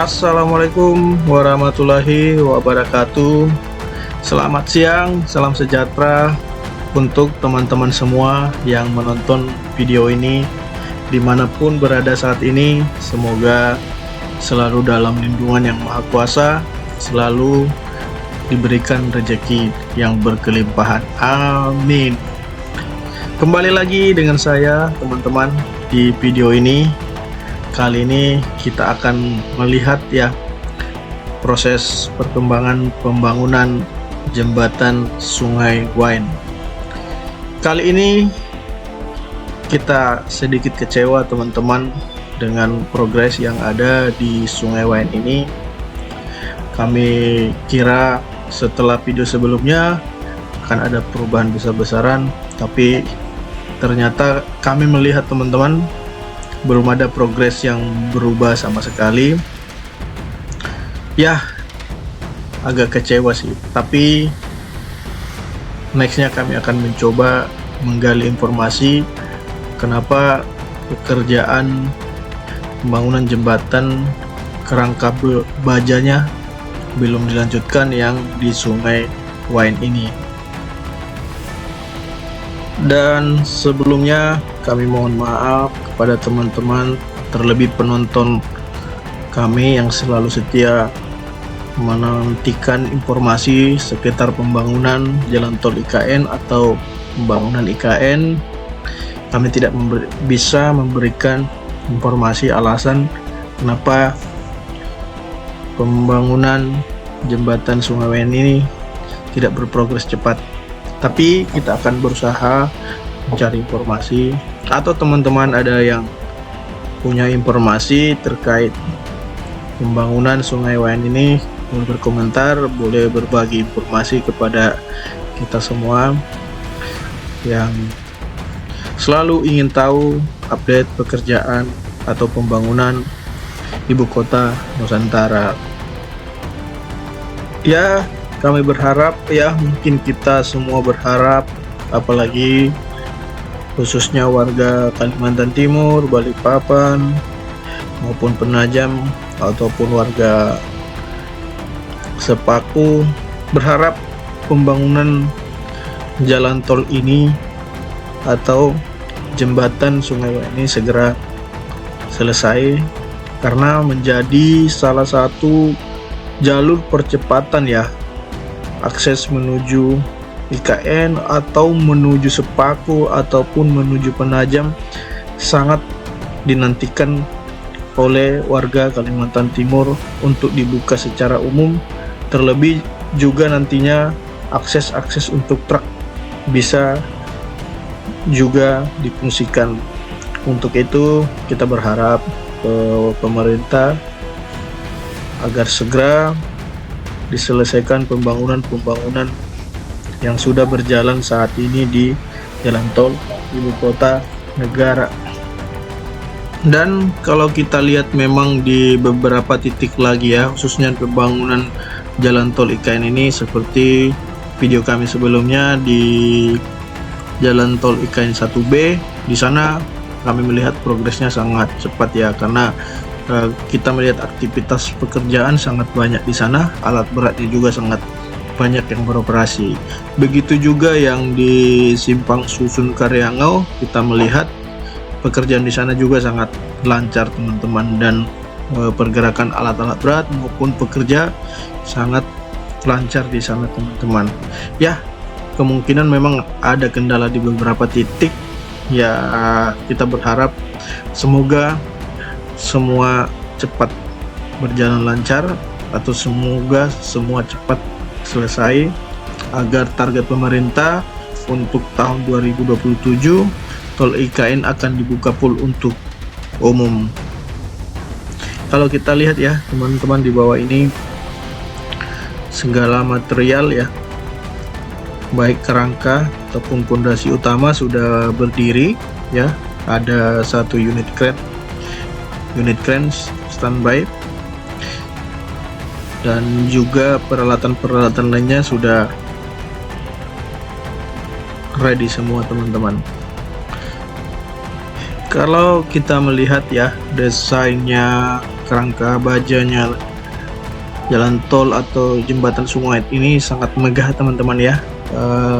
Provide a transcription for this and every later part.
Assalamualaikum warahmatullahi wabarakatuh. Selamat siang, salam sejahtera untuk teman-teman semua yang menonton video ini dimanapun berada saat ini. Semoga selalu dalam lindungan yang maha kuasa, selalu diberikan rezeki yang berkelimpahan. Amin. Kembali lagi dengan saya teman-teman di video ini. Kali ini kita akan melihat ya proses perkembangan pembangunan jembatan Sungai Wain. Kali ini kita sedikit kecewa teman-teman dengan progres yang ada di Sungai Wain ini. Kami kira setelah video sebelumnya akan ada perubahan besar-besaran, tapi ternyata kami melihat teman-teman belum ada progres yang berubah sama sekali. Ya, agak kecewa sih, tapi nextnya kami akan mencoba menggali informasi kenapa pekerjaan pembangunan jembatan kerangka bajanya belum dilanjutkan yang di Sungai Wain ini. Dan sebelumnya kami mohon maaf kepada teman-teman, terlebih penonton kami yang selalu setia menantikan informasi sekitar pembangunan jalan tol IKN atau pembangunan IKN. Kami tidak bisa memberikan informasi alasan kenapa pembangunan jembatan Sungai Wain ini tidak berprogres cepat. Tapi kita akan berusaha mencari informasi, atau teman-teman ada yang punya informasi terkait pembangunan Sungai Wain ini, boleh berkomentar, boleh berbagi informasi kepada kita semua yang selalu ingin tahu update pekerjaan atau pembangunan ibu kota Nusantara. Ya, kami berharap ya, mungkin kita semua berharap, apalagi khususnya warga Kalimantan Timur, Balikpapan maupun Penajam ataupun warga Sepaku, berharap pembangunan jalan tol ini atau jembatan Sungai Wain ini segera selesai, karena menjadi salah satu jalur percepatan ya akses menuju IKN atau menuju Sepaku ataupun menuju Penajam. Sangat dinantikan oleh warga Kalimantan Timur untuk dibuka secara umum, terlebih juga nantinya akses untuk truk bisa juga difungsikan. Untuk itu kita berharap pemerintah agar segera diselesaikan pembangunan yang sudah berjalan saat ini di jalan tol ibu kota negara. Dan kalau kita lihat memang di beberapa titik lagi ya, khususnya pembangunan jalan tol IKN ini, seperti video kami sebelumnya di jalan tol IKN 1B, di sana kami melihat progresnya sangat cepat ya, karena kita melihat aktivitas pekerjaan sangat banyak di sana, alat beratnya juga sangat banyak yang beroperasi. Begitu juga yang di Simpang Susun Karyangau, kita melihat pekerjaan di sana juga sangat lancar teman-teman, dan pergerakan alat-alat berat maupun pekerja sangat lancar di sana teman-teman. Ya, kemungkinan memang ada kendala di beberapa titik ya, kita berharap semoga semua cepat berjalan lancar, atau semoga semua cepat selesai, agar target pemerintah untuk tahun 2027 tol IKN akan dibuka full untuk umum. Kalau kita lihat ya teman-teman, di bawah ini segala material ya, baik kerangka ataupun pondasi utama sudah berdiri ya. Ada satu unit crane standby, dan juga peralatan-peralatan lainnya sudah ready semua teman-teman. Kalau kita melihat ya desainnya kerangka bajanya jalan tol atau jembatan Sungai ini sangat megah teman-teman ya.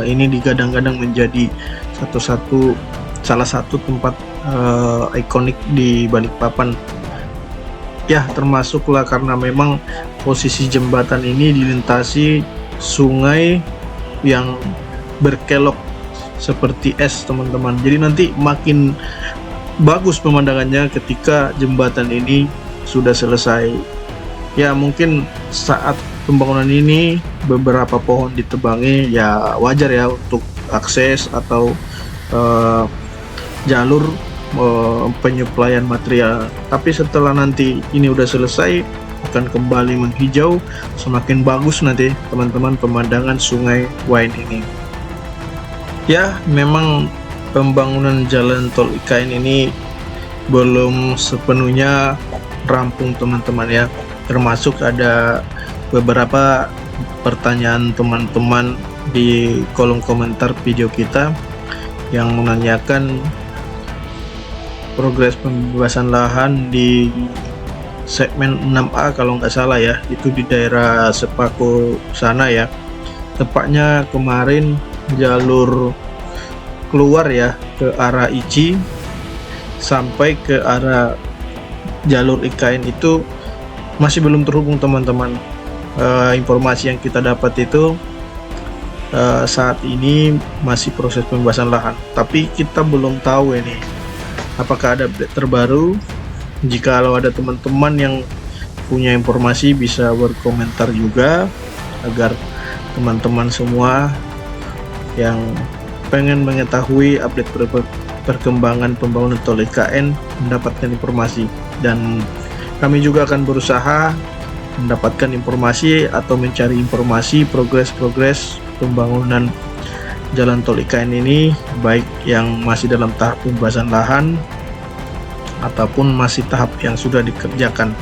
Ini digadang-gadang menjadi salah satu tempat ikonik di Balikpapan ya, termasuklah karena memang posisi jembatan ini dilintasi sungai yang berkelok seperti es teman-teman. Jadi nanti makin bagus pemandangannya ketika jembatan ini sudah selesai ya. Mungkin saat pembangunan ini beberapa pohon ditebangi ya, wajar ya untuk akses atau jalur penyuplaian material. Tapi setelah nanti ini udah selesai akan kembali menghijau, semakin bagus nanti teman-teman pemandangan Sungai Wain ini. Ya, memang pembangunan jalan tol IKN ini belum sepenuhnya rampung teman-teman ya. Termasuk ada beberapa pertanyaan teman-teman di kolom komentar video kita yang menanyakan progres pembebasan lahan di segmen 6A kalau nggak salah ya, itu di daerah Sepako sana ya. Tepatnya kemarin jalur keluar ya ke arah Ici sampai ke arah jalur IKN itu masih belum terhubung teman-teman. Informasi yang kita dapat itu saat ini masih proses pembebasan lahan, tapi kita belum tahu ini apakah ada update terbaru. Jika ada teman-teman yang punya informasi bisa berkomentar juga, agar teman-teman semua yang pengen mengetahui update perkembangan pembangunan tol IKN mendapatkan informasi. Dan kami juga akan berusaha mendapatkan informasi atau mencari informasi progres pembangunan jalan tol IKN ini, baik yang masih dalam tahap pembebasan lahan ataupun masih tahap yang sudah dikerjakan.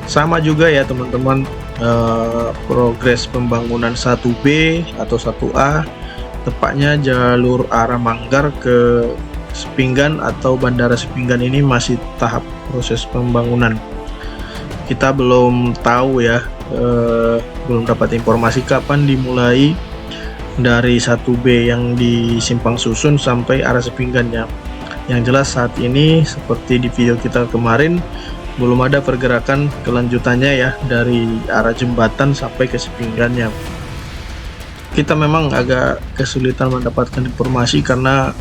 Sama juga ya teman-teman, progres pembangunan 1B atau 1A, tepatnya jalur arah Manggar ke Sepinggan atau Bandara Sepinggan ini masih tahap proses pembangunan. Kita belum tahu ya, belum dapat informasi kapan dimulai dari 1B yang di Simpang Susun sampai arah Sepinggannya. Yang jelas saat ini seperti di video kita kemarin belum ada pergerakan kelanjutannya ya dari arah jembatan sampai ke Sepinggannya. Kita memang agak kesulitan mendapatkan informasi karena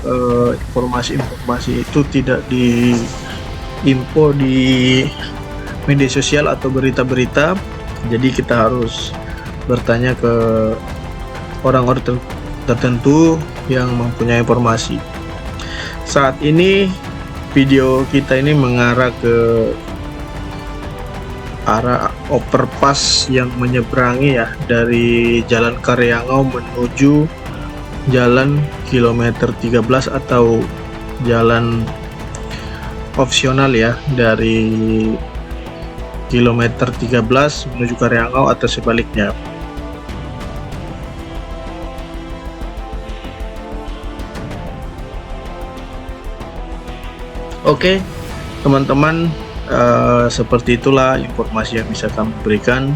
informasi itu tidak diinfo di media sosial atau berita-berita. Jadi kita harus bertanya ke orang-orang tertentu yang mempunyai informasi. Saat ini video kita ini mengarah ke arah overpass yang menyeberangi ya dari Jalan Karyangau menuju Jalan kilometer 13 atau jalan opsional ya, dari kilometer 13 menuju Karyangau atau sebaliknya. Oke teman-teman, seperti itulah informasi yang bisa kami berikan.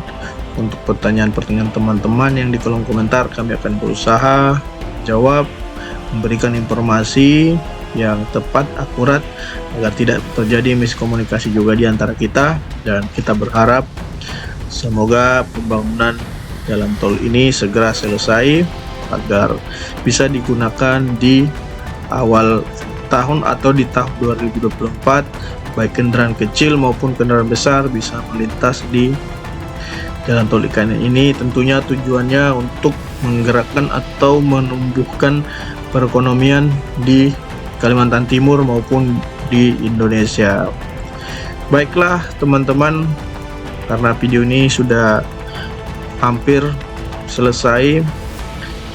Untuk pertanyaan-pertanyaan teman-teman yang di kolom komentar, kami akan berusaha jawab, memberikan informasi yang tepat, akurat, agar tidak terjadi miskomunikasi juga di antara kita. Dan kita berharap semoga pembangunan jalan tol ini segera selesai agar bisa digunakan di awal tahun atau di tahun 2024, baik kendaraan kecil maupun kendaraan besar bisa melintas di jalan tol IKN ini. Tentunya tujuannya untuk menggerakkan atau menumbuhkan perekonomian di Kalimantan Timur maupun di Indonesia. Baiklah teman-teman, karena video ini sudah hampir selesai,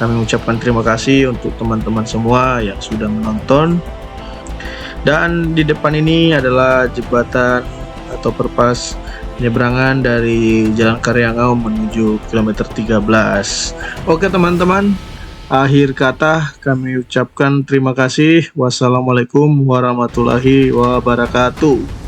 kami mengucapkan terima kasih untuk teman-teman semua yang sudah menonton. Dan di depan ini adalah jembatan atau perpas penyeberangan dari Jalan Karyangau menuju kilometer 13. Oke teman-teman, akhir kata kami ucapkan terima kasih. Wassalamualaikum warahmatullahi wabarakatuh.